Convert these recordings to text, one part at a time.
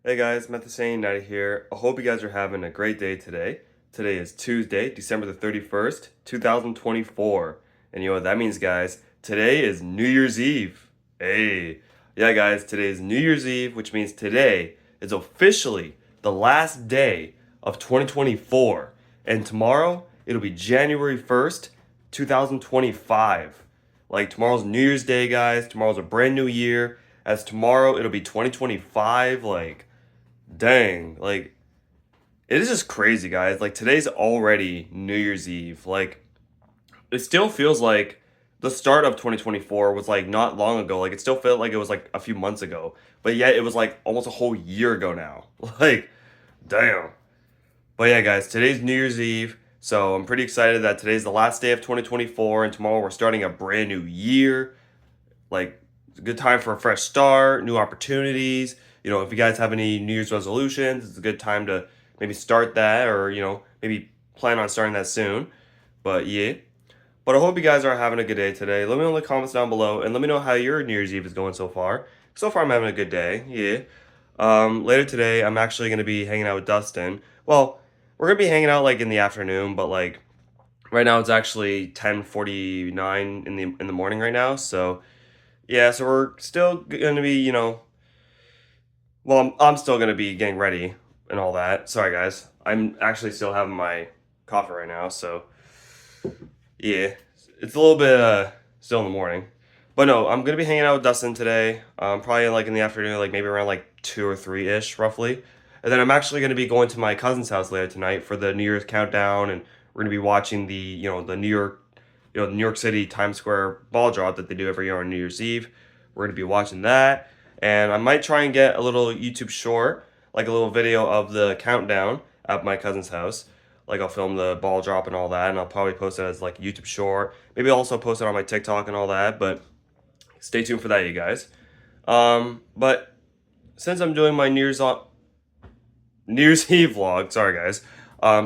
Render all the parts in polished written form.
Hey guys, Methasane here. I hope you guys are having a great day today. Today is Tuesday, December the 31st, 2024. And you know what that means, guys? Today is New Year's Eve. Hey. Yeah, guys, today is New Year's Eve, which means today is officially the last day of 2024. And tomorrow, it'll be January 1st, 2025. Like, tomorrow's New Year's Day, guys. Tomorrow's a brand new year. As tomorrow, it'll be 2025. Like, dang, like it is just crazy, guys. Like today's already New Year's Eve. Like it still feels like the start of 2024 was like not long ago. Like it still felt like it was like a few months ago. But yet it was like almost a whole year ago now. Like damn. But yeah, guys, today's New Year's Eve. So I'm pretty excited that today's the last day of 2024 and tomorrow we're starting a brand new year. Like it's a good time for a fresh start, new opportunities. You know, if you guys have any New Year's resolutions, it's a good time to maybe start that or, you know, maybe plan on starting that soon. But yeah. But I hope you guys are having a good day today. Let me know in the comments down below and let me know how your New Year's Eve is going so far. So far I'm having a good day. Yeah. Later today I'm actually gonna be hanging out with Dustin. Well, we're gonna be hanging out like in the afternoon, but like right now it's actually 10:49 in the morning right now. So yeah, so we're still gonna be, you know, well, I'm still gonna be getting ready and all that. Sorry, guys. I'm actually still having my coffee right now, so yeah, it's a little bit still in the morning. But no, I'm gonna be hanging out with Dustin today. Probably like in the afternoon, like maybe around like 2 or 3 ish, roughly. And then I'm actually gonna be going to my cousin's house later tonight for the New Year's countdown, and we're gonna be watching the the New York City Times Square ball drop that they do every year on New Year's Eve. We're gonna be watching that, and I might try and get a little YouTube short, like a little video of the countdown at my cousin's house. Like I'll film the ball drop and all that, and I'll probably post it as like YouTube short. Maybe I'll also post it on my TikTok and all that. But stay tuned for that, you guys. But since I'm doing my New Year's Eve vlog, sorry guys.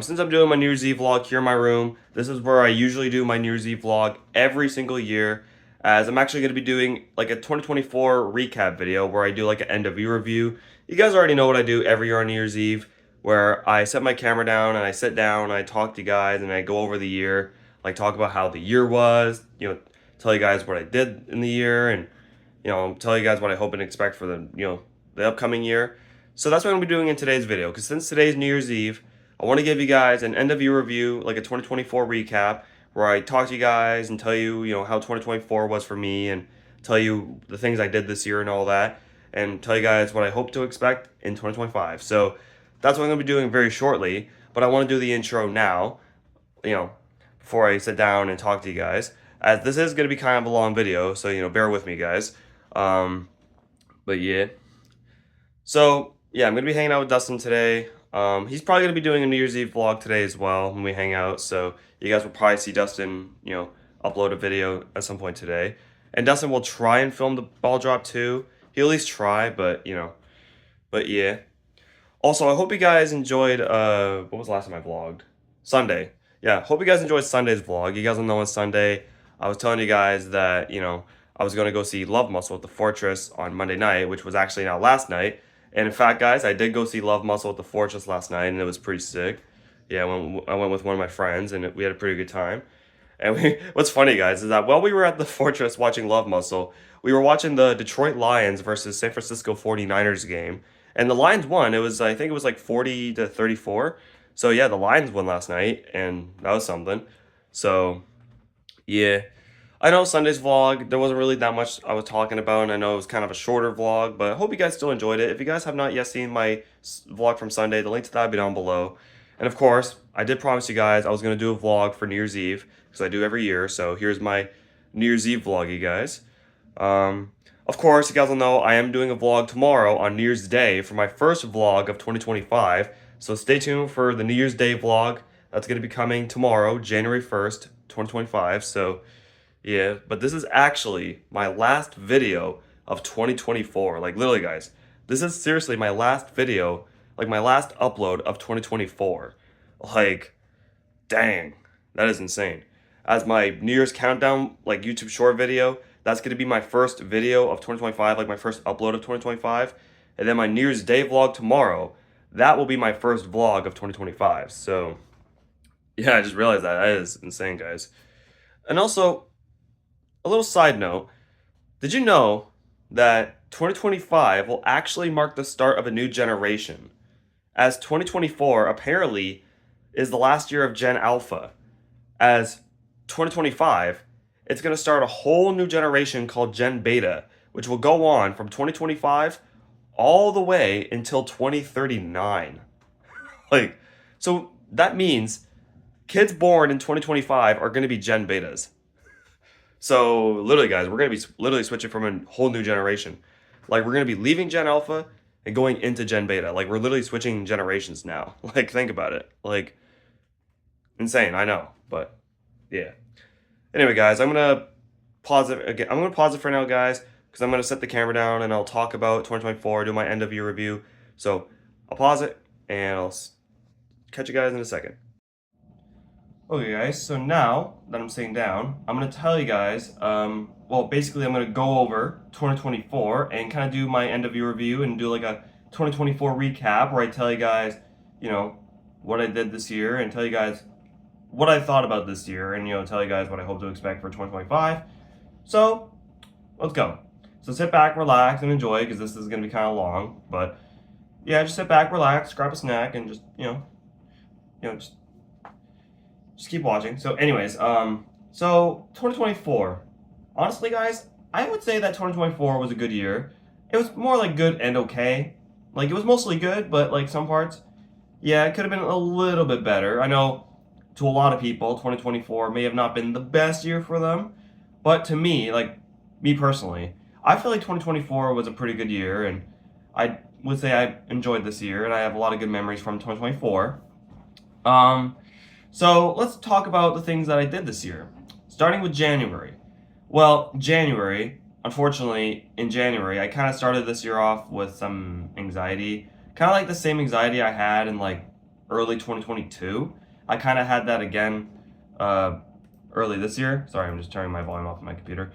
Since I'm doing my New Year's Eve vlog here in my room, this is where I usually do my New Year's Eve vlog every single year. As I'm actually going to be doing like a 2024 recap video where I do like an end of year review. You guys already know what I do every year on New Year's Eve, where I set my camera down and I sit down and I talk to you guys and I go over the year, like talk about how the year was, you know, tell you guys what I did in the year and, you know, tell you guys what I hope and expect for the, the upcoming year. So that's what I'm going to be doing in today's video, because since today's New Year's Eve, I want to give you guys an end of year review, like a 2024 recap, where I talk to you guys and tell you, how 2024 was for me and tell you the things I did this year and all that, and tell you guys what I hope to expect in 2025. So that's what I'm going to be doing very shortly, but I want to do the intro now, before I sit down and talk to you guys, as this is going to be kind of a long video, so, bear with me, guys. But yeah. So, yeah, I'm going to be hanging out with Dustin today. He's probably going to be doing a New Year's Eve vlog today as well when we hang out. So, you guys will probably see Dustin, upload a video at some point today. And Dustin will try and film the ball drop too. He'll at least try, but yeah. Also, I hope you guys enjoyed, what was the last time I vlogged? Sunday. Yeah, hope you guys enjoyed Sunday's vlog. You guys will know on Sunday, I was telling you guys that, I was going to go see Love Muscle at the Fortress on Monday night, which was actually now last night. And in fact, guys, I did go see Love Muscle at the Fortress last night, and it was pretty sick. Yeah, I went with one of my friends, and we had a pretty good time. And what's funny, guys, is that while we were at the Fortress watching Love Muscle, we were watching the Detroit Lions versus San Francisco 49ers game. And the Lions won. I think it was like 40-34. So yeah, the Lions won last night, and that was something. So yeah. I know Sunday's vlog, there wasn't really that much I was talking about, and I know it was kind of a shorter vlog, but I hope you guys still enjoyed it. If you guys have not yet seen my vlog from Sunday, the link to that will be down below. And of course, I did promise you guys I was going to do a vlog for New Year's Eve, because I do every year, so here's my New Year's Eve vlog, you guys. Of course, you guys will know I am doing a vlog tomorrow on New Year's Day for my first vlog of 2025, so stay tuned for the New Year's Day vlog. That's going to be coming tomorrow, January 1st, 2025, so yeah, but this is actually my last video of 2024. Like, literally, guys, this is seriously my last video, like my last upload of 2024. Like, dang, that is insane. As my New Year's countdown, like YouTube short video, that's going to be my first video of 2025, like my first upload of 2025. and then my New Year's Day vlog tomorrow. That will be my first vlog of 2025. So, yeah, I just realized that. That is insane, guys. And also, a little side note, did you know that 2025 will actually mark the start of a new generation? As 2024 apparently is the last year of Gen Alpha. As 2025, it's going to start a whole new generation called Gen Beta, which will go on from 2025 all the way until 2039. Like, so that means kids born in 2025 are going to be Gen Betas. So literally, guys, we're going to be literally switching from a whole new generation. Like, we're going to be leaving Gen Alpha and going into Gen Beta. Like, we're literally switching generations now. Like, think about it. Like, insane, I know, but yeah. Anyway, guys, I'm gonna pause it again. I'm gonna pause it for now, guys, because I'm gonna set the camera down and I'll talk about 2024, do my end of year review. So I'll pause it and I'll catch you guys in a second. Okay, guys. So now that I'm sitting down, I'm gonna tell you guys. Well, basically, I'm gonna go over 2024 and kind of do my end of year review and do like a 2024 recap where I tell you guys, you know, what I did this year and tell you guys what I thought about this year and, you know, tell you guys what I hope to expect for 2025. So, let's go. So sit back, relax, and enjoy, because this is going to be kind of long. But, yeah, just sit back, relax, grab a snack, and just, just keep watching. So, anyways, so 2024. Honestly, guys, I would say that 2024 was a good year. It was more like good and okay. Like, it was mostly good, but, like, some parts, yeah, it could have been a little bit better. I know to a lot of people, 2024 may have not been the best year for them. But to me, like me personally, I feel like 2024 was a pretty good year. And I would say I enjoyed this year. And I have a lot of good memories from 2024. So let's talk about the things that I did this year. Starting with January. Well, January, unfortunately, in January, I kind of started this year off with some anxiety. Kind of like the same anxiety I had in like early 2022. I kind of had that again early this year. Sorry, I'm just turning my volume off on my computer.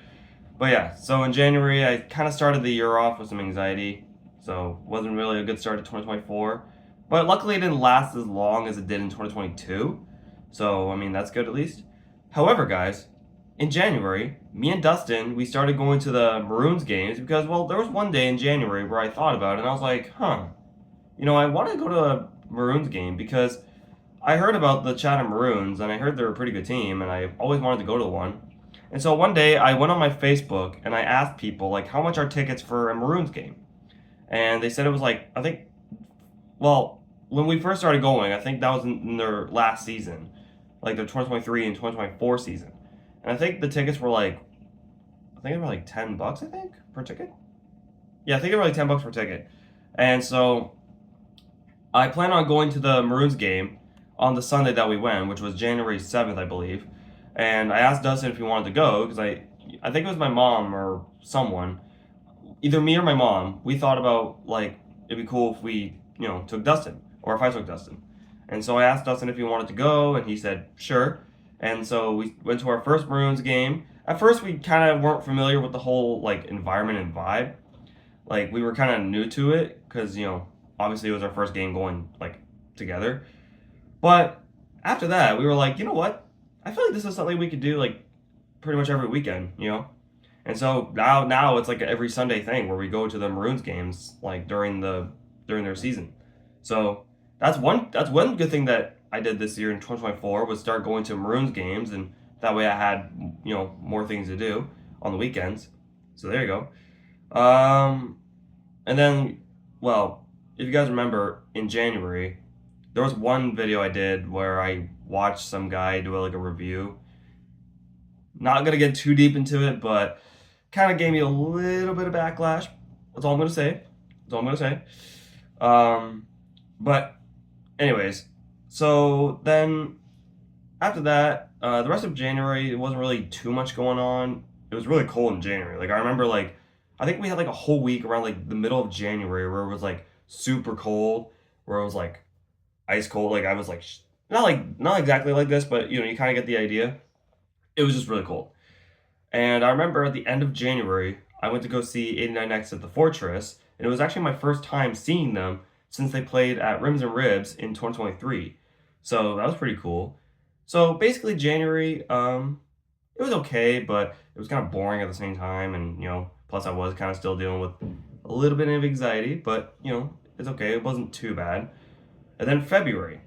But yeah, so in January, I kind of started the year off with some anxiety. So wasn't really a good start to 2024. But luckily, it didn't last as long as it did in 2022. So, I mean, that's good at least. However, guys, in January, me and Dustin, we started going to the Maroons games because, well, there was one day in January where I thought about it and I was like, you know, I want to go to a Maroons game because I heard about the Chatham Maroons and I heard they're a pretty good team and I always wanted to go to one. And so one day I went on my Facebook and I asked people, like, how much are tickets for a Maroons game? And they said it was like, I think, well, when we first started going, I think that was in their last season, like their 2023 and 2024 season. And I think the tickets were like, I think they were like $10, I think, per ticket. Yeah, I think they were like $10 per ticket. And so I plan on going to the Maroons game on the Sunday that we went, which was January 7th, I believe. And I asked Dustin if he wanted to go because I think it was my mom or someone, either me or my mom. We thought about like it'd be cool if we, you know, took Dustin or if I took Dustin. And so I asked Dustin if he wanted to go, and he said sure. And so we went to our first Maroons game. At first, we kind of weren't familiar with the whole like environment and vibe. Like we were kind of new to it because, you know, obviously it was our first game going like together. But after that, we were like, you know what? I feel like this is something we could do like pretty much every weekend, you know? And so now it's like every Sunday thing where we go to the Maroons games like during their season. So that's one good thing that I did this year in 2024 was start going to Maroons games, and that way I had, you know, more things to do on the weekends. So there you go. And then, well, if you guys remember in January, there was one video I did where I watched some guy do like a review. Not gonna get too deep into it, but kind of gave me a little bit of backlash. That's all I'm gonna say. That's all I'm gonna say. But anyways, so then after that, the rest of January, it wasn't really too much going on. It was really cold in January. Like I remember, like I think we had like a whole week around like the middle of January where it was like super cold, where it was like ice cold. Like I was like not exactly like this, but you know, you kind of get the idea. It was just really cold. And I remember at the end of January, I went to go see 89X at the Fortress, And it was actually my first time seeing them since they played at Rims and Ribs in 2023. So that was pretty cool. So basically January, it was okay, but it was kind of boring at the same time, and plus I was kind of still dealing with a little bit of anxiety, but it's okay. It wasn't too bad. And then February.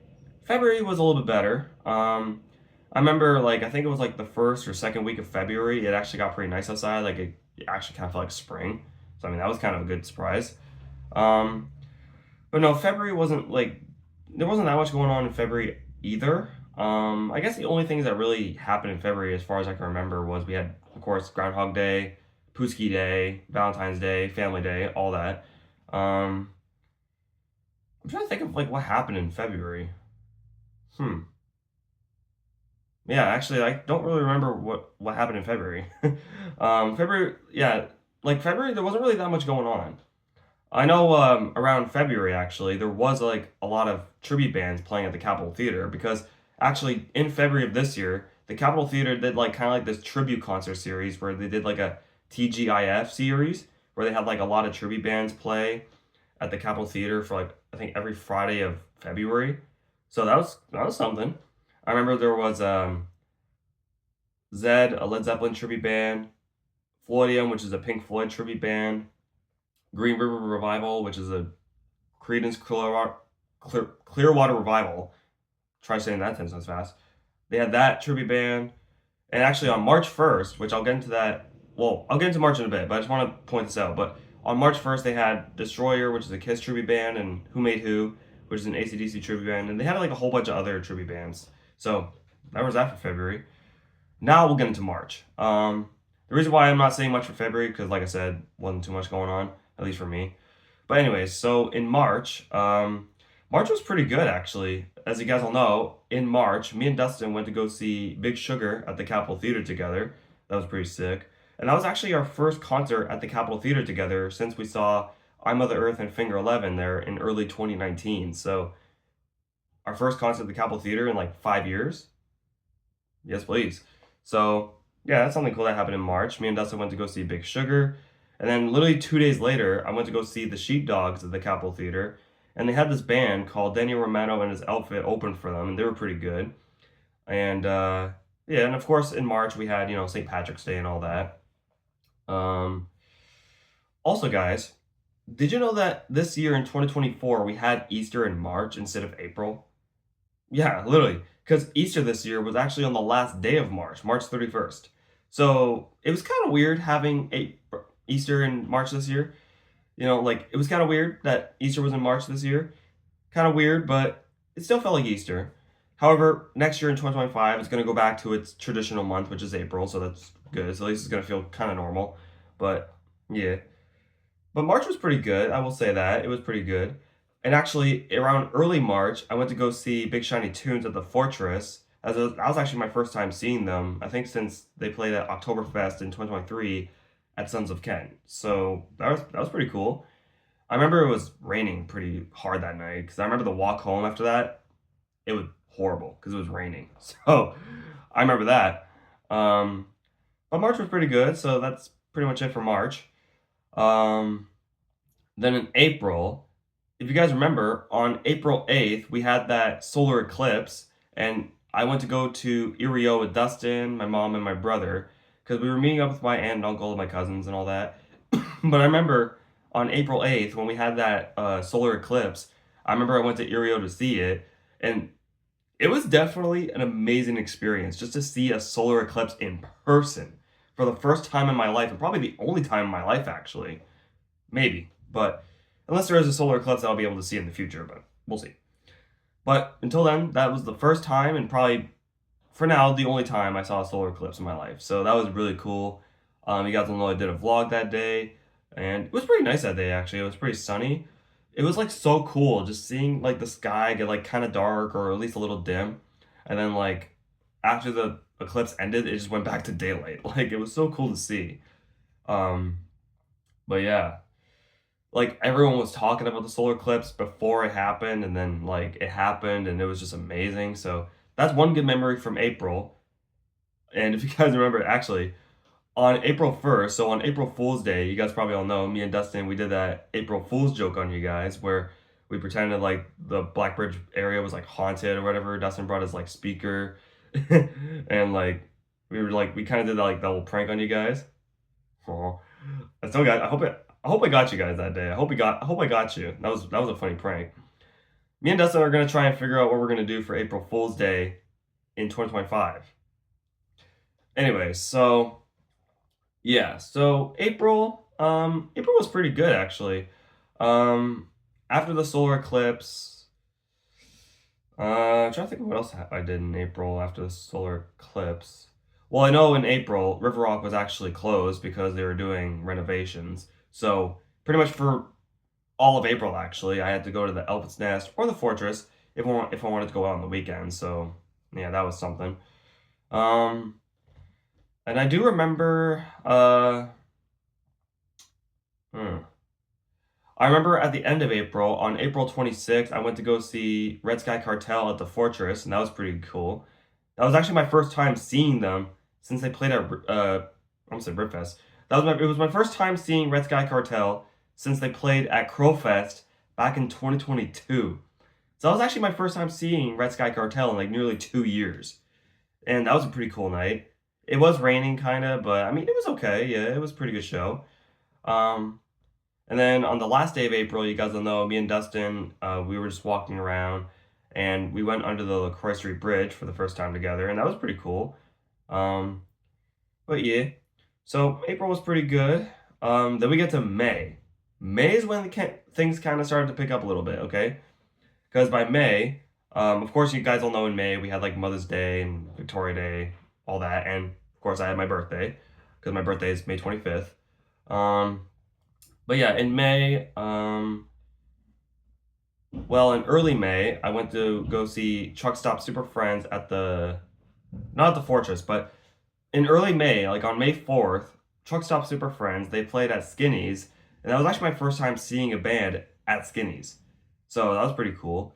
February was a little bit better. I remember I think it was like the first or second week of February. It actually got pretty nice outside. Like it actually kind of felt like spring. So I mean that was kind of a good surprise. Um, but no, February wasn't there wasn't that much going on in February either. I guess the only things that really happened in February, as far as I can remember, was we had, of course, Groundhog Day, Pooski Day, Valentine's Day, Family Day, all that. Um, I'm trying to think of what happened in February. Hmm. Yeah, actually, I don't really remember what happened in February. February, yeah, February, there wasn't really that much going on. I know around February actually there was a lot of tribute bands playing at the Capitol Theater because actually in February of this year the Capitol Theater did kind of this tribute concert series where they did a TGIF series where they had a lot of tribute bands play at the Capitol Theater for I think every Friday of February. So that was something. I remember there was Zed, a Led Zeppelin tribute band, Floydium, which is a Pink Floyd tribute band, Green River Revival, which is a Creedence Clearwater Revival. Try saying that 10 times fast. They had that tribute band. And actually on March 1st, which I'll get into that, well, I'll get into March in a bit, but I just want to point this out. But on March 1st, they had Destroyer, which is a Kiss tribute band, and Who Made Who, which is an AC/DC tribute band. And they had a whole bunch of other tribute bands. So that was that for February. Now we'll get into March. The reason why I'm not saying much for February, because like I said, wasn't too much going on, at least for me. But anyways, so in March, March was pretty good actually. As you guys all know, in March, me and Dustin went to go see Big Sugar at the Capitol Theater together. That was pretty sick. And that was actually our first concert at the Capitol Theater together since we saw I Mother Earth and Finger 11 there in early 2019. So our first concert at the Capitol Theater in 5 years. Yes, please. So yeah, that's something cool that happened in March. Me and Dustin went to go see Big Sugar. And then literally 2 days later, I went to go see the Sheepdogs at the Capitol Theater. And they had this band called Daniel Romano and his Outfit open for them, and they were pretty good. And yeah, and of course in March we had, St. Patrick's Day and all that. Um, Also, guys, did you know that this year in 2024 we had Easter in March instead of April? Yeah, literally. Because Easter this year was actually on the last day of March, March 31st. So it was kind of weird having Easter in March this year. It was kind of weird that Easter was in March this year. Kind of weird, but it still felt like Easter. However, next year in 2025, it's going to go back to its traditional month, which is April, so that's good. So at least it's going to feel kind of normal. But yeah. But March was pretty good. I will say that. It was pretty good. And actually, around early March, I went to go see Big Shiny Tunes at the Fortress. That was actually my first time seeing them. I think since they played at Oktoberfest in 2023 at Sons of Ken. So that was pretty cool. I remember it was raining pretty hard that night because I remember the walk home after that. It was horrible because it was raining. So I remember that. But March was pretty good. So that's pretty much it for March. Um, then in April, if you guys remember, on April 8th, we had that solar eclipse, and I went to go to Erio with Dustin, my mom, and my brother, because we were meeting up with my aunt and uncle and my cousins and all that. But I remember on April 8th, when we had that solar eclipse, I remember I went to Erio to see it, and it was definitely an amazing experience just to see a solar eclipse in person for the first time in my life, and probably the only time in my life, actually. Maybe, but unless there is a solar eclipse that I'll be able to see in the future, but we'll see. But until then, that was the first time and probably, for now, the only time I saw a solar eclipse in my life. So that was really cool. You guys will know I did a vlog that day, and it was pretty nice that day, actually. It was pretty sunny. It was so cool just seeing the sky get kind of dark or at least a little dim. And then after the eclipse ended, it just went back to daylight. It was so cool to see. Um, but yeah. Everyone was talking about the solar eclipse before it happened, and then it happened, and it was just amazing. So that's one good memory from April. And if you guys remember, actually, on April 1st, so on April Fool's Day, you guys probably all know, me and Dustin, we did that April Fool's joke on you guys where we pretended like the Blackbridge area was like haunted or whatever. Dustin brought his like speaker and like we kind of did like that little prank on you guys. Oh, I still got. I hope I got you guys that day. I hope I got you. That was a funny prank. Me and Dustin are gonna try and figure out what we're gonna do for April Fool's Day in 2025. Anyway, so yeah, so April was pretty good actually. After the solar eclipse, I'm trying to think of what else I did in April after the solar eclipse. Well, I know in April, River Rock was actually closed because they were doing renovations. So pretty much for all of April, actually, I had to go to the Elf's Nest or the Fortress if I wanted to go out on the weekend. So yeah, that was something. Um, and I do remember, hmm. I remember at the end of April, on April 26th, I went to go see Red Sky Cartel at the Fortress, and that was pretty cool. That was actually my first time seeing them since they played at I almost said Ripfest. It was my first time seeing Red Sky Cartel since they played at Crowfest back in 2022. So that was actually my first time seeing Red Sky Cartel in like nearly 2 years, and that was a pretty cool night. It was raining kind of, but I mean it was okay. Yeah, it was a pretty good show. Um, and then on the last day of April, you guys will know, me and Dustin, we were just walking around and we went under the LaCroix Street Bridge for the first time together, and that was pretty cool. Um, but yeah, so April was pretty good. Then we get to May. May is when things kind of started to pick up a little bit, okay? Because by May, of course, you guys all know in May we had like Mother's Day and Victoria Day, all that, and of course I had my birthday because my birthday is May 25th. Um, but yeah, in May, well, in early May, I went to go see Truck Stop Super Friends at not at the Fortress, but in early May, like on May 4th, Truck Stop Super Friends, they played at Skinny's, and that was actually my first time seeing a band at Skinny's. So that was pretty cool.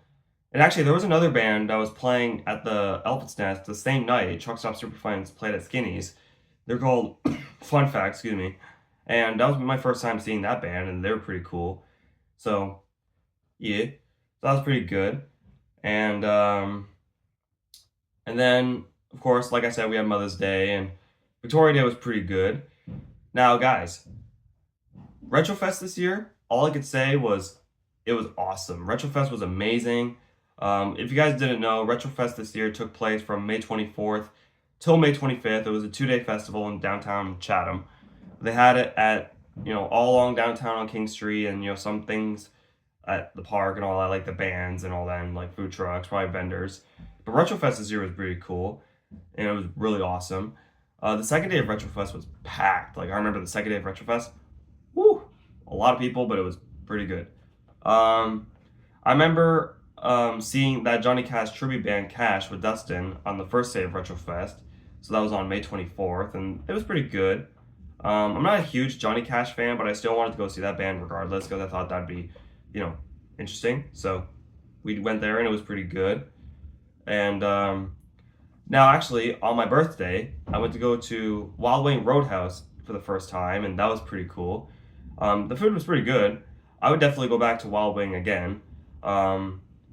And actually, there was another band that was playing at the Elephant's Nest the same night. Truck Stop Super Friends played at Skinny's. They're called Fun Fact, excuse me. And that was my first time seeing that band, and they were pretty cool. So yeah, so that was pretty good. And and then of course, like I said, we had Mother's Day, and Victoria Day was pretty good. Now, guys, Retrofest this year, all I could say was it was awesome. Retrofest was amazing. If you guys didn't know, Retrofest this year took place from May 24th till May 25th. It was a 2-day festival in downtown Chatham. They had it at, all along downtown on King Street, and, some things at the park and all that, like the bands and all that, and like food trucks, probably vendors. But Retrofest this year was pretty cool, and it was really awesome. The second day of Retrofest was packed. Like, I remember the second day of Retrofest, woo, a lot of people, but it was pretty good. I remember seeing that Johnny Cash tribute band Cash with Dustin on the first day of Retrofest. So that was on May 24th, and it was pretty good. I'm not a huge Johnny Cash fan, but I still wanted to go see that band regardless because I thought that'd be, interesting. So we went there, and it was pretty good. And now, actually, on my birthday, I went to go to Wild Wing Roadhouse for the first time, and that was pretty cool. The food was pretty good. I would definitely go back to Wild Wing again.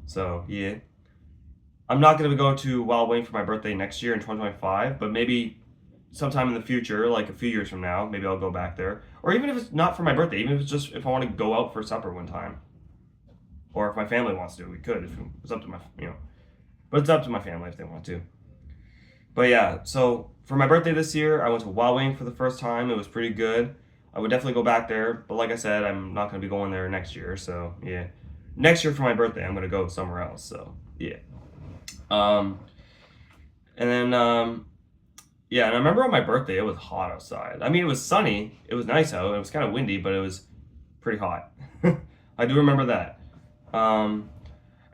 So yeah, I'm not gonna go to Wild Wing for my birthday next year in 2025, but maybe sometime in the future, like a few years from now, maybe I'll go back there. Or even if it's not for my birthday, even if it's just if I want to go out for supper one time, or if my family wants to, we could. If it's up to but it's up to my family if they want to. But yeah, so for my birthday this year, I went to Wild Wing for the first time. It was pretty good. I would definitely go back there, but like I said, I'm not going to be going there next year. So yeah, next year for my birthday, I'm going to go somewhere else. So yeah. And then yeah, and I remember on my birthday, it was hot outside. I mean, it was sunny. It was nice out. It was kind of windy, but it was pretty hot. I do remember that. And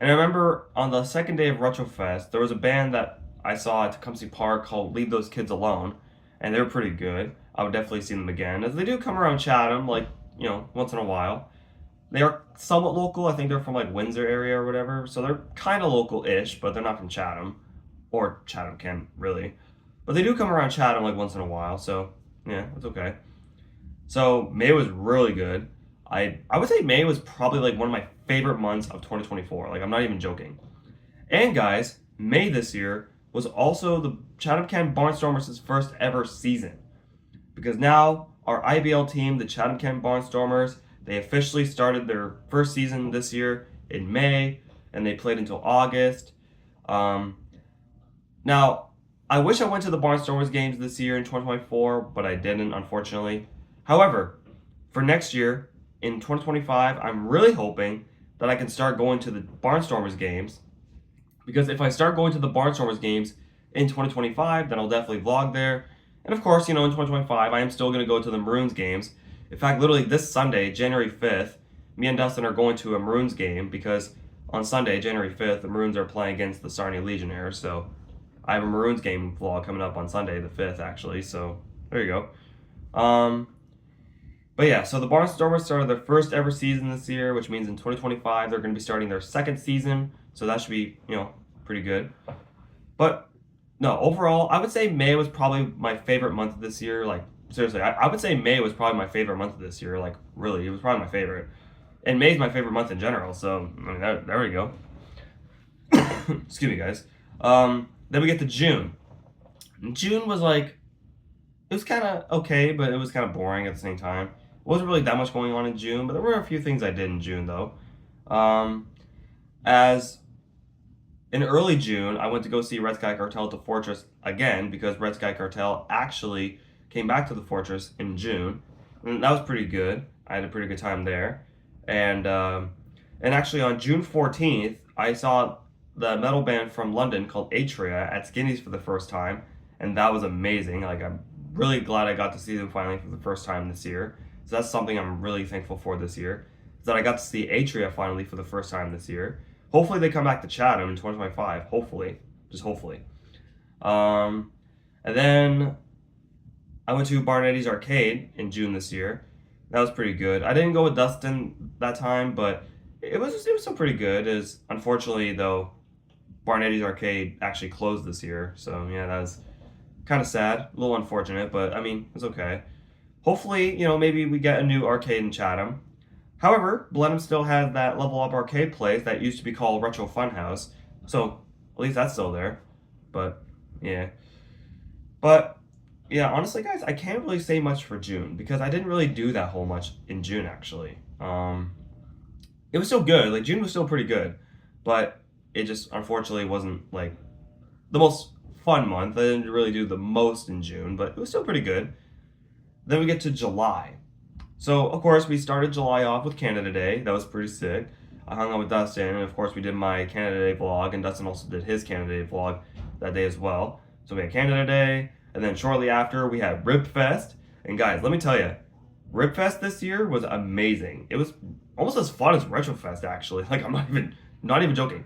I remember on the second day of Retrofest, there was a band that I saw at Tecumseh Park called Leave Those Kids Alone, and they were pretty good. I would definitely see them again, as they do come around Chatham, like, once in a while. They are somewhat local. I think they're from, like, Windsor area or whatever, so they're kind of local-ish, but they're not from Chatham, or Chatham-Kent, really. But they do come around Chatham, like, once in a while, so, yeah, it's okay. So May was really good. I would say May was probably like one of my favorite months of 2024. Like I'm not even joking. And guys, May this year was also the Chatham-Kent Barnstormers' first ever season. Because now our IBL team, the Chatham-Kent Barnstormers, they officially started their first season this year in May, and they played until August. Um, Now, I wish I went to the Barnstormers games this year in 2024, but I didn't, unfortunately. However, for next year in 2025, I'm really hoping that I can start going to the Barnstormers games. Because if I start going to the Barnstormers games in 2025, then I'll definitely vlog there. And of course, in 2025, I am still going to go to the Maroons games. In fact, literally this Sunday, January 5th, me and Dustin are going to a Maroons game because on Sunday, January 5th, the Maroons are playing against the Sarnia Legionnaires. So I have a Maroons game vlog coming up on Sunday, the 5th, actually. So there you go. But yeah, so the Barnstormers started their first ever season this year, which means in 2025 they're going to be starting their second season. So that should be, pretty good. But no, overall, I would say May was probably my favorite month of this year. Like, seriously, I would say May was probably my favorite month of this year. Like, really, it was probably my favorite. And May's my favorite month in general. So, I mean, there we go. Excuse me, guys. Then we get to June. June was like, it was kind of okay, but it was kind of boring at the same time. It wasn't really that much going on in June, but there were a few things I did in June, though. As in early June, I went to go see Red Sky Cartel at the Fortress again because Red Sky Cartel actually came back to the Fortress in June, and that was pretty good. I had a pretty good time there, and actually on June 14th, I saw the metal band from London called Atria at Skinny's for the first time, and that was amazing. Like I'm really glad I got to see them finally for the first time this year. So that's something I'm really thankful for this year, is that I got to see Atria finally for the first time this year. Hopefully they come back to Chatham in 2025. Hopefully. Just hopefully. And then I went to Barnetti's Arcade in June this year. That was pretty good. I didn't go with Dustin that time, but it was still pretty good. Is unfortunately though, Barnetti's Arcade actually closed this year. So yeah, that was kind of sad, a little unfortunate, but I mean, it's okay. Hopefully, maybe we get a new arcade in Chatham. However, Blenheim still has that Level Up arcade place that used to be called Retro Funhouse, so at least that's still there. But yeah, honestly, guys, I can't really say much for June because I didn't really do that whole much in June actually. It was still good. Like June was still pretty good, but it just unfortunately wasn't like the most fun month. I didn't really do the most in June, but it was still pretty good. Then we get to July. So, of course, we started July off with Canada Day. That was pretty sick. I hung out with Dustin, and of course, we did my Canada Day vlog, and Dustin also did his Canada Day vlog that day as well. So, we had Canada Day, and then shortly after, we had Rib Fest. And guys, let me tell you, Rib Fest this year was amazing. It was almost as fun as Retro Fest, actually. Like, I'm not even joking.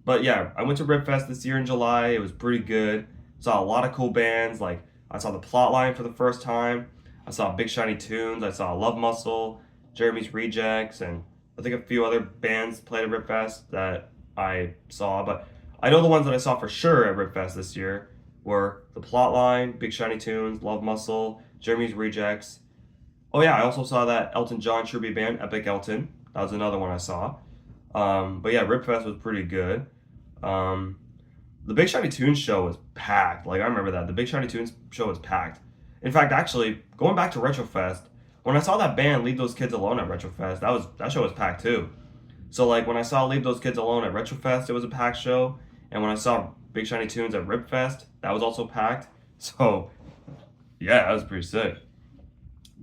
But yeah, I went to Rib Fest this year in July. It was pretty good. Saw a lot of cool bands. Like, I saw the Plotline for the first time. I saw Big Shiny Tunes, I saw Love Muscle, Jeremy's Rejects, and I think a few other bands played at Ripfest that I saw. But I know the ones that I saw for sure at Ripfest this year were the Plotline, Big Shiny Tunes, Love Muscle, Jeremy's Rejects. Oh yeah, I also saw that Elton John tribute band, Epic Elton. That was another one I saw. But yeah, Ripfest was pretty good. The Big Shiny Tunes show was packed. Like I remember that. The Big Shiny Tunes show was packed. In fact, actually, going back to Retrofest, when I saw that band Leave Those Kids Alone at Retrofest, that show was packed too. So like when I saw Leave Those Kids Alone at Retrofest, it was a packed show, and when I saw Big Shiny Tunes at Ripfest, that was also packed. So yeah, that was pretty sick.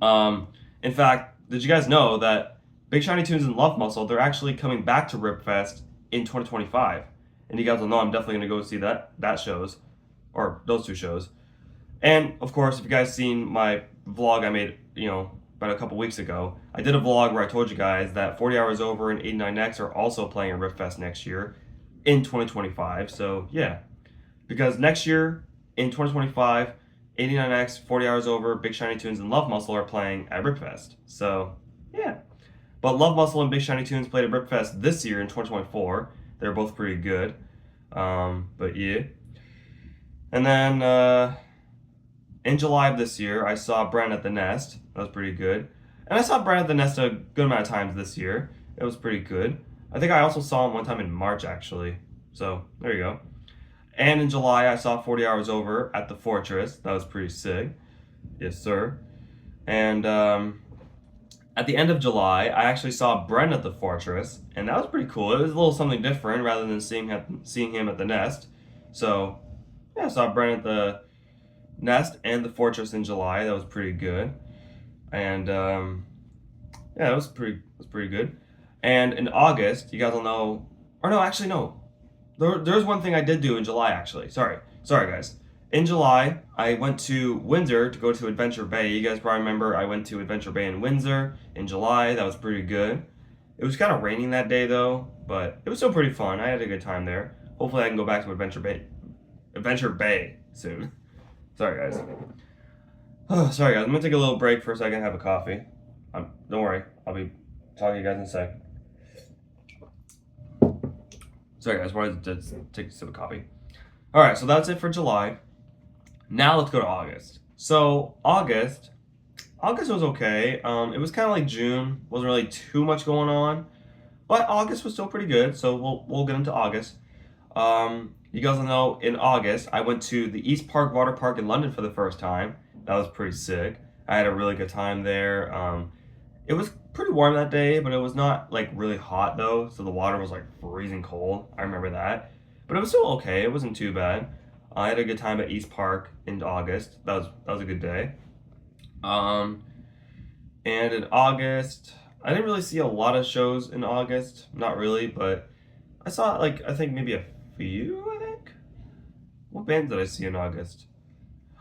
In fact, did you guys know that Big Shiny Tunes and Love Muscle, they're actually coming back to Ripfest in 2025? And you guys will know I'm definitely gonna go see that shows, or those two shows. And of course, if you guys seen my vlog I made, about a couple weeks ago, I did a vlog where I told you guys that 40 Hours Over and 89X are also playing at Riffest next year in 2025. So yeah, because next year in 2025, 89X, 40 Hours Over, Big Shiny Tunes, and Love Muscle are playing at Ripfest. So yeah, but Love Muscle and Big Shiny Tunes played at Ripfest this year in 2024. They're both pretty good. But yeah, and then in July of this year, I saw Brent at the Nest. That was pretty good. And I saw Brent at the Nest a good amount of times this year. It was pretty good. I think I also saw him one time in March, actually. So, there you go. And in July, I saw 40 Hours Over at the Fortress. That was pretty sick. Yes, sir. And at the end of July, I actually saw Brent at the Fortress, and that was pretty cool. It was a little something different rather than seeing him at the Nest. So, yeah, I saw Brent at the Nest and the Fortress in July. That was pretty good. And yeah, it was pretty good. And in August, you guys will know, or no, actually no. There's one thing I did do in July actually. Sorry guys. In July, I went to Windsor to go to Adventure Bay. You guys probably remember I went to Adventure Bay in Windsor in July. That was pretty good. It was kind of raining that day though, but it was still pretty fun. I had a good time there. Hopefully I can go back to Adventure Bay soon. Sorry guys. Sorry guys, I'm gonna take a little break for a second, have a coffee. Don't worry, I'll be talking to you guys in a sec. Sorry guys, wanted to take a sip of coffee. Alright, so that's it for July. Now let's go to August. So August was okay. It was kind of like June. Wasn't really too much going on, but August was still pretty good. So we'll get into August. You guys will know in August I went to the East Park Water Park in London for the first time. That was pretty sick. I had a really good time there. It was pretty warm that day, but it was not like really hot though. So the water was like freezing cold. I remember that, but it was still okay. It wasn't too bad. I had a good time at East Park in August. That was a good day. And in August, I didn't really see a lot of shows in August. Not really, but I saw like I think maybe a few. I think. What bands did I see in August?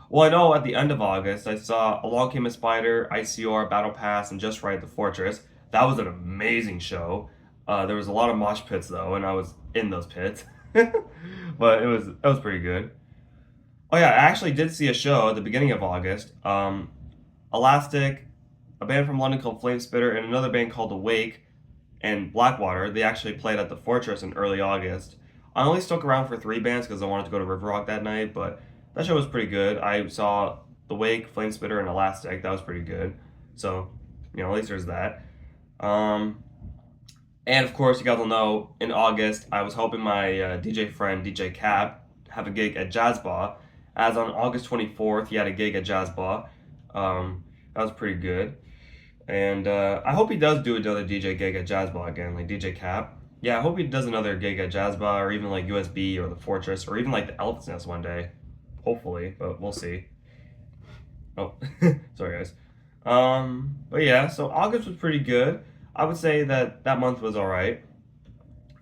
Well, I know at the end of August, I saw Along Came a Spider, ICR, Battle Pass, and Just Right at the Fortress. That was an amazing show. There was a lot of mosh pits though, and I was in those pits, but it was pretty good. Oh yeah, I actually did see a show at the beginning of August. Elastic, a band from London called Flame Spitter, and another band called Awake and Blackwater. They actually played at the Fortress in early August. I only stuck around for 3 bands because I wanted to go to River Rock that night, but that show was pretty good. I saw Awake, Flame Spitter, and Elastic. That was pretty good. So, you know, at least there's that. And of course, you guys will know, in August, I was helping my DJ friend, DJ Cap, have a gig at Jazz Bar. As on August 24th, he had a gig at Jazz Bar. That was pretty good. And I hope he does do another DJ gig at Jazz Bar again, like DJ Cap. Yeah, I hope he does another gig at Jazz Bar, or even like USB or the Fortress, or even like the Elephant's Nest one day. Hopefully, but we'll see. Oh, sorry guys. But yeah, so August was pretty good. I would say that month was alright.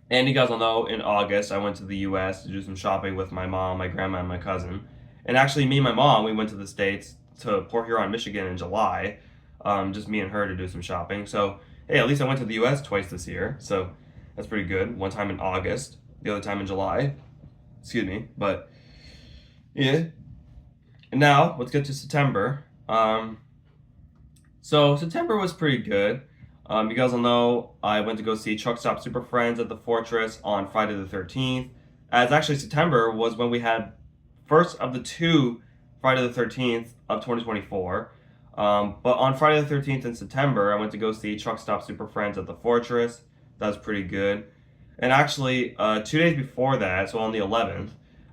And you guys will know, in August, I went to the US to do some shopping with my mom, my grandma, and my cousin. And actually, me and my mom, we went to the States to Port Huron, Michigan in July. Just me and her to do some shopping. So, hey, at least I went to the US twice this year. So, that's pretty good. One time in August, the other time in July. Excuse me. But, yeah. And now, let's get to September. So, September was pretty good. You guys will know I went to go see Truck Stop Super Friends at the Fortress on Friday the 13th. As actually September was when we had first of the 2 Friday the 13th of 2024. But on Friday the 13th in September, I went to go see Truck Stop Super Friends at the Fortress. That was pretty good. And actually, 2 days before that, so on the 11th,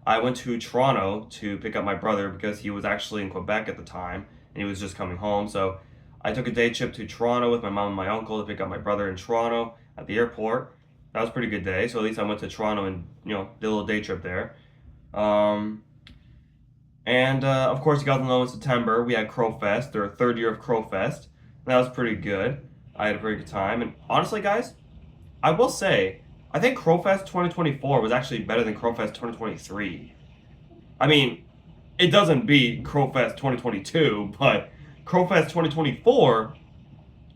I went to Toronto to pick up my brother because he was actually in Quebec at the time and he was just coming home. So I took a day trip to Toronto with my mom and my uncle to pick up my brother in Toronto at the airport. That was a pretty good day. So at least I went to Toronto and, you know, did a little day trip there. Of course, you guys know in September we had Crow Fest, their 3rd year of Crow Fest. That was pretty good. I had a very good time. And honestly, guys, I will say, I think Crow Fest 2024 was actually better than Crow Fest 2023. I mean, it doesn't beat Crow Fest 2022, but Crow Fest 2024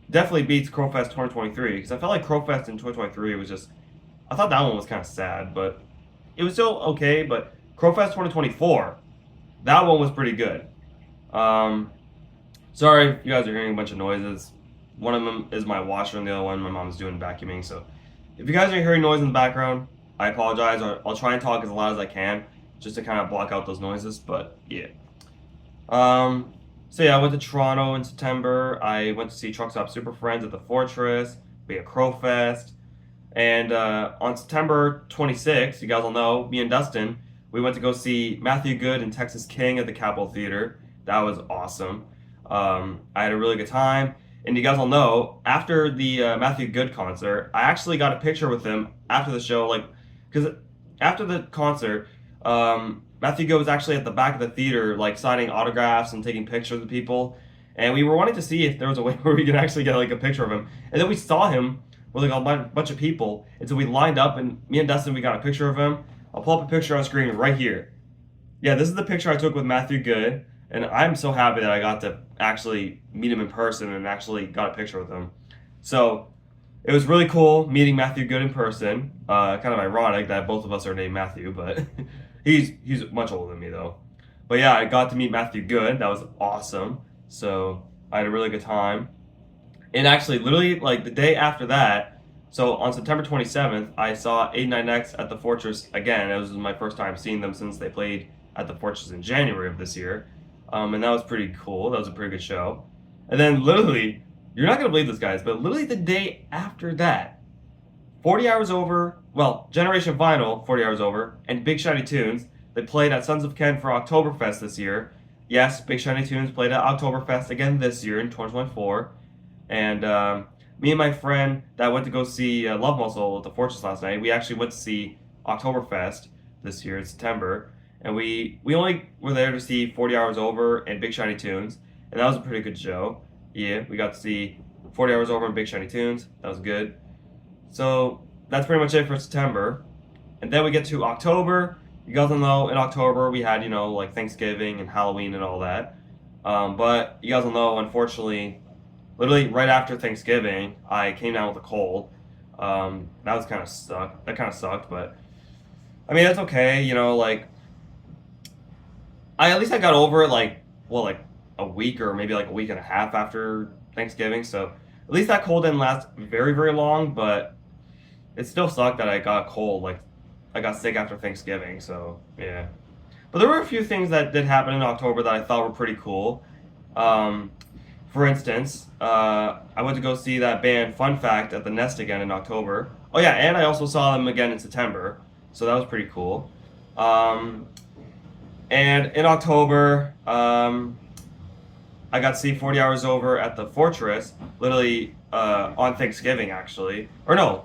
definitely beats Crow Fest 2023, because I felt like Crow Fest in 2023 was just, I thought that one was kind of sad, but it was still okay. But Crow Fest 2024, that one was pretty good. Sorry if you guys are hearing a bunch of noises. One of them is my washer, and the other one my mom's doing vacuuming. So if you guys are hearing noise in the background, I apologize. I'll try and talk as loud as I can just to kind of block out those noises. But yeah. So yeah, I went to Toronto in September. I went to see Truck Stop Super Friends at the Fortress, be a Crow Fest. And on September 26th, you guys will know, me and Dustin, we went to go see Matthew Good and Texas King at the Capitol Theater. That was awesome. I had a really good time. And you guys will know, after the Matthew Good concert, I actually got a picture with him after the show. Like, because after the concert, Matthew Good was actually at the back of the theater, like signing autographs and taking pictures of people. And we were wanting to see if there was a way where we could actually get like a picture of him. And then we saw him with like a bunch of people, and so we lined up, and me and Dustin, we got a picture of him. I'll pull up a picture on screen right here. Yeah, this is the picture I took with Matthew Good, and I'm so happy that I got to actually meet him in person and actually got a picture with him. So it was really cool meeting Matthew Good in person. Kind of ironic that both of us are named Matthew, but he's much older than me though. But yeah, I got to meet Matthew Good. That was awesome. So I had a really good time. And actually, literally, like the day after that, so on September 27th, I saw 89X at the Fortress again. It was my first time seeing them since they played at the Fortress in January of this year. And that was pretty cool. That was a pretty good show. And then literally, you're not going to believe this, guys, but literally the day after that, 40 Hours Over, well, Generation Vinyl, 40 Hours Over, and Big Shiny Tunes, they played at Sons of Ken for Oktoberfest this year. Yes, Big Shiny Tunes played at Oktoberfest again this year in 2024. And me and my friend that went to go see Love Muscle at the Fortress last night, we actually went to see Oktoberfest this year in September. And we only were there to see 40 Hours Over and Big Shiny Tunes. And that was a pretty good show. Yeah, we got to see 40 Hours Over and Big Shiny Tunes. That was good. So that's pretty much it for September. And then we get to October. You guys will know in October we had, like Thanksgiving and Halloween and all that. But you guys will know, unfortunately, literally right after Thanksgiving, I came down with a cold. That was kind of sucked. That kind of sucked, but I mean that's okay. Like at least I got over it like a week or maybe like a week and a half after Thanksgiving. So at least that cold didn't last very very long, but it still sucked that I got a cold. Like I got sick after Thanksgiving. So yeah, but there were a few things that did happen in October that I thought were pretty cool. For instance, I went to go see that band Fun Fact at the Nest again in October. Oh yeah, and I also saw them again in September, so that was pretty cool. And in October, I got to see 40 Hours Over at the Fortress, literally on Thanksgiving actually. Or no,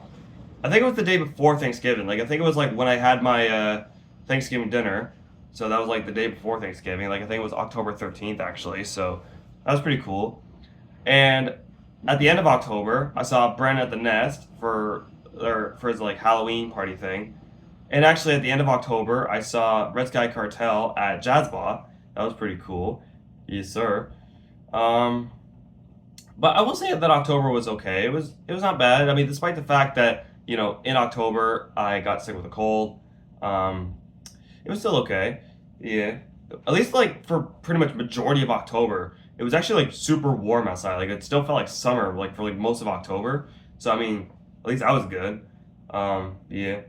I think it was the day before Thanksgiving. Like I think it was like when I had my Thanksgiving dinner, so that was like the day before Thanksgiving. Like I think it was October 13th actually, so that was pretty cool. And at the end of October, I saw Brent at the Nest for his like Halloween party thing. And actually at the end of October, I saw Red Sky Cartel at Jazzbot. That was pretty cool. Yes, sir. But I will say that October was okay. It was not bad. I mean, despite the fact that, in October I got sick with a cold, it was still okay. Yeah. At least like for pretty much majority of October. It was actually like super warm outside. Like it still felt like summer, like for like most of October. So I mean, at least I was good. Yeah.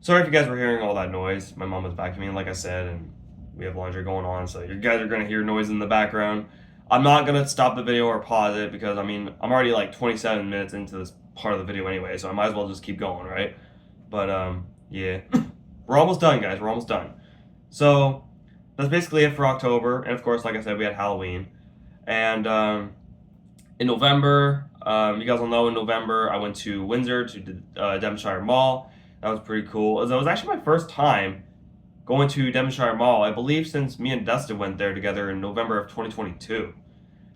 Sorry if you guys were hearing all that noise. My mom was vacuuming, like I said, and we have laundry going on, so you guys are gonna hear noise in the background. I'm not gonna stop the video or pause it because I mean I'm already like 27 minutes into this part of the video anyway, so I might as well just keep going, right? But yeah, we're almost done, guys. We're almost done. So that's basically it for October, and of course, like I said, we had Halloween. And in November, you guys will know in November, I went to Windsor to Devonshire Mall. That was pretty cool. It was actually my first time going to Devonshire Mall, I believe, since me and Dustin went there together in November of 2022.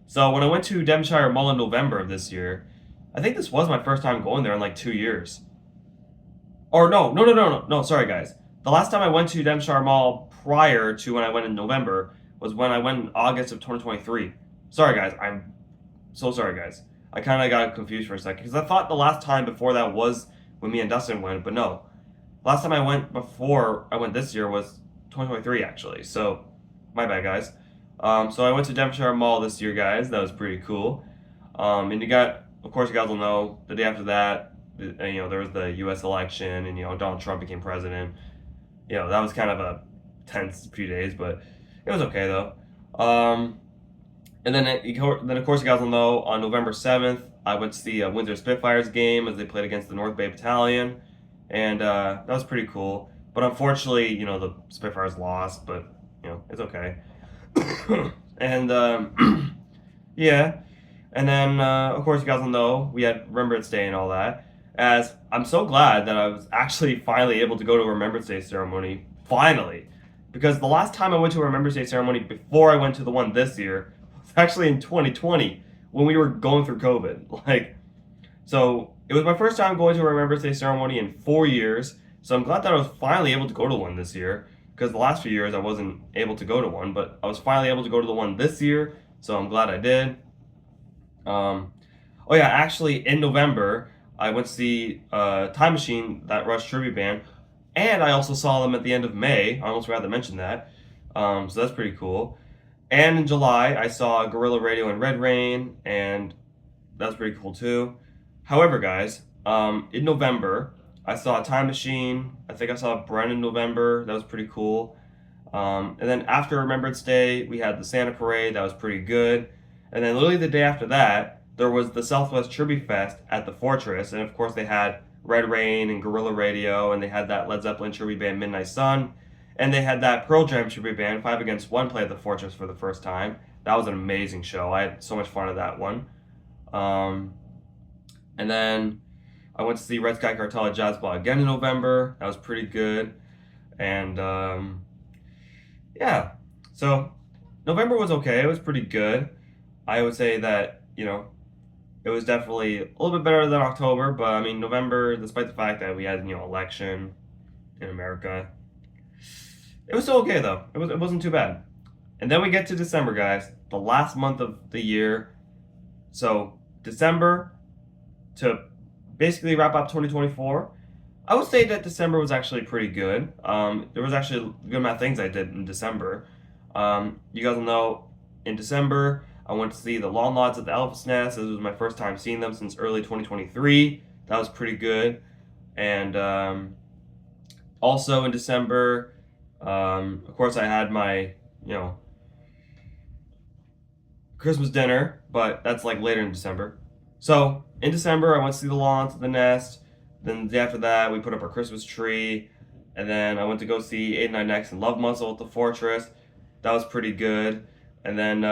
So when I went to Devonshire Mall in November of this year, I think this was my first time going there in like 2 years. Or no, sorry guys. The last time I went to Devonshire Mall prior to when I went in November was when I went in August of 2023. Sorry guys, I'm so sorry guys. I kind of got confused for a second because I thought the last time before that was when me and Dustin went, but no. Last time I went before I went this year was 2023 actually, so my bad guys. So I went to Devonshire Mall this year, guys. That was pretty cool. And of course you guys will know, the day after that, there was the U.S. election, and Donald Trump became president. That was kind of a tense few days, but it was okay though. Um, and then of course you guys will know on November 7th I went to the Windsor Spitfires game as they played against the North Bay Battalion, and that was pretty cool. But unfortunately, the Spitfires lost, but it's okay. And yeah, and then of course you guys will know we had Remembrance Day and all that. As I'm so glad that I was actually finally able to go to a Remembrance Day ceremony finally, because the last time I went to a Remembrance Day ceremony before I went to the one this year was actually in 2020 when we were going through COVID. So it was my first time going to a Remembrance Day ceremony in 4 years. So I'm glad that I was finally able to go to one this year, because the last few years I wasn't able to go to one, but I was finally able to go to the one this year. So I'm glad I did. Oh yeah, actually in November I went to see Time Machine, that Rush tribute band, and I also saw them at the end of May. I almost forgot to mention that. So that's pretty cool. And in July I saw Gorilla Radio and Red Rain, and that's pretty cool too. However, guys, in November I saw Time Machine. I think I saw Bren in November. That was pretty cool. And then after Remembrance Day, we had the Santa Parade. That was pretty good. And then literally the day after that, there was the Southwest Tribute Fest at the Fortress. And of course, they had Red Rain and Gorilla Radio, and they had that Led Zeppelin tribute band Midnight Sun. And they had that Pearl Jam tribute band 5 Against 1 play at the Fortress for the first time. That was an amazing show. I had so much fun at that one. And then I went to see Red Sky Cartel at Jazz Bar again in November. That was pretty good. And yeah, so November was okay. It was pretty good. I would say that, it was definitely a little bit better than October, but I mean, November, despite the fact that we had, election in America, it was still okay though. It wasn't too bad. And then we get to December, guys, the last month of the year. So December, to basically wrap up 2024, I would say that December was actually pretty good. There was actually a good amount of things I did in December. You guys will know, in December, I went to see the Lawn Lots at the Elephant's Nest. This was my first time seeing them since early 2023. That was pretty good. And also in December, of course, I had my, Christmas dinner, but that's later in December. So in December, I went to see the Lawns at the Nest. Then the day after that, we put up our Christmas tree. And then I went to go see 89X and Love Muscle at the Fortress. That was pretty good. And then,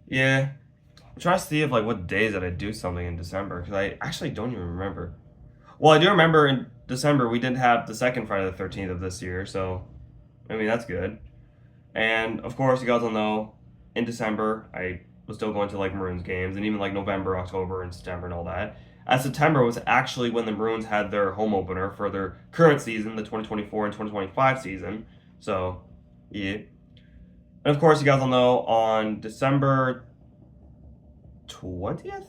yeah, I'm trying to see if what days that I do something in December, because I actually don't even remember. Well, I do remember in December we didn't have the second Friday the 13th of this year, so I mean that's good. And of course, you guys will know, in December I was still going to Maroons games, and even November, October, and September and all that. As September was actually when the Maroons had their home opener for their current season, the 2024 and 2025 season. So, yeah. And of course, you guys will know, on December 20th?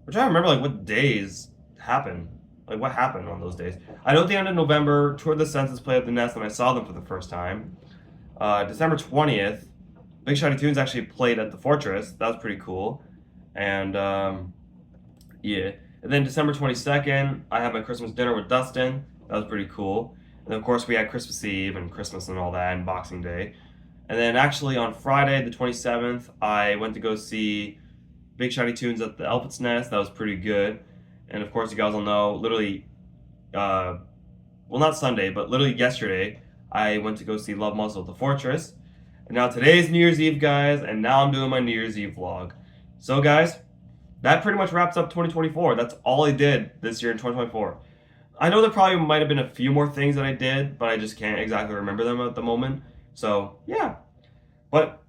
I'm trying to remember what days happened. What happened on those days. I know at the end of November, toured the Census played at the Nest, and I saw them for the first time. December 20th, Big Shiny Tunes actually played at the Fortress. That was pretty cool. And yeah. And then December 22nd, I had my Christmas dinner with Dustin. That was pretty cool. And of course, we had Christmas Eve and Christmas and all that, and Boxing Day. And then actually on Friday, the 27th, I went to go see Big Shiny Tunes at the Elephant's Nest. That was pretty good. And of course, you guys will know, literally, well, not Sunday, but literally yesterday, I went to go see Love Muscle at the Fortress. And now today's New Year's Eve, guys, and now I'm doing my New Year's Eve vlog. So, guys, that pretty much wraps up 2024. That's all I did this year in 2024. I know there probably might have been a few more things that I did, but I just can't exactly remember them at the moment. So, yeah. But,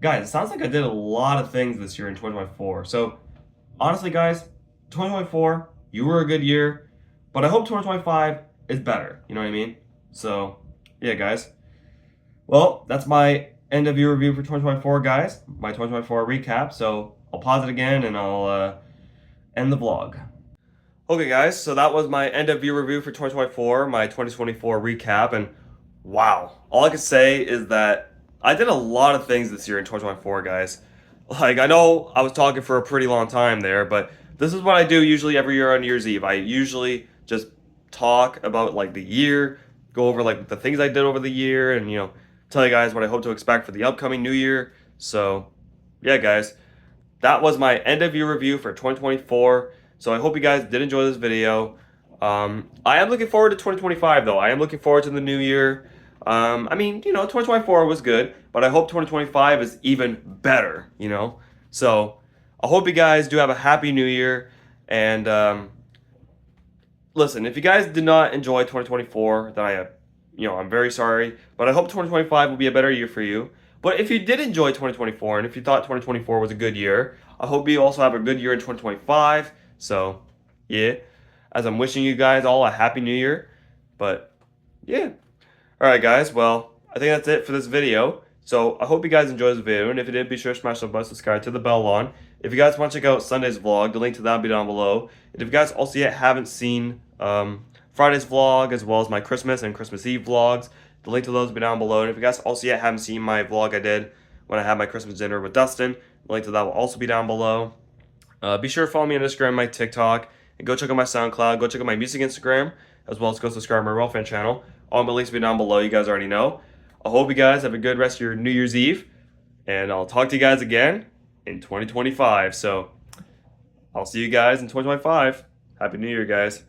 guys, it sounds like I did a lot of things this year in 2024. So, honestly, guys, 2024, you were a good year, but I hope 2025 is better. You know what I mean? So, yeah, guys. Well, that's my end of year review for 2024, guys. My 2024 recap. So, I'll pause it again and I'll end the vlog. Okay, guys, so that was my end of year review for 2024, my 2024 recap, and wow. All I can say is that I did a lot of things this year in 2024, guys. I know I was talking for a pretty long time there, but this is what I do usually every year on New Year's Eve. I usually just talk about the year, go over the things I did over the year, and tell you guys what I hope to expect for the upcoming new year. So, yeah, guys, that was my end of year review for 2024. So I hope you guys did enjoy this video. I am looking forward to 2025 though. I am looking forward to the new year. I mean, 2024 was good, but I hope 2025 is even better. So I hope you guys do have a happy new year. And listen, if you guys did not enjoy 2024, then I'm very sorry. But I hope 2025 will be a better year for you. But if you did enjoy 2024 and if you thought 2024 was a good year, I hope you also have a good year in 2025. So, yeah, as I'm wishing you guys all a happy new year. But, yeah. Alright, guys, well, I think that's it for this video. So, I hope you guys enjoyed this video. And if you did, be sure to smash the button, subscribe to the bell on. If you guys want to check out Sunday's vlog, the link to that will be down below. And if you guys also yet haven't seen Friday's vlog, as well as my Christmas and Christmas Eve vlogs, the link to those will be down below. And if you guys also yet haven't seen my vlog I did when I had my Christmas dinner with Dustin, the link to that will also be down below. Be sure to follow me on Instagram, my TikTok, and go check out my SoundCloud. Go check out my music Instagram, as well as go subscribe to my Real Fan channel. All my links will be down below. You guys already know. I hope you guys have a good rest of your New Year's Eve, and I'll talk to you guys again in 2025. So I'll see you guys in 2025. Happy New Year, guys.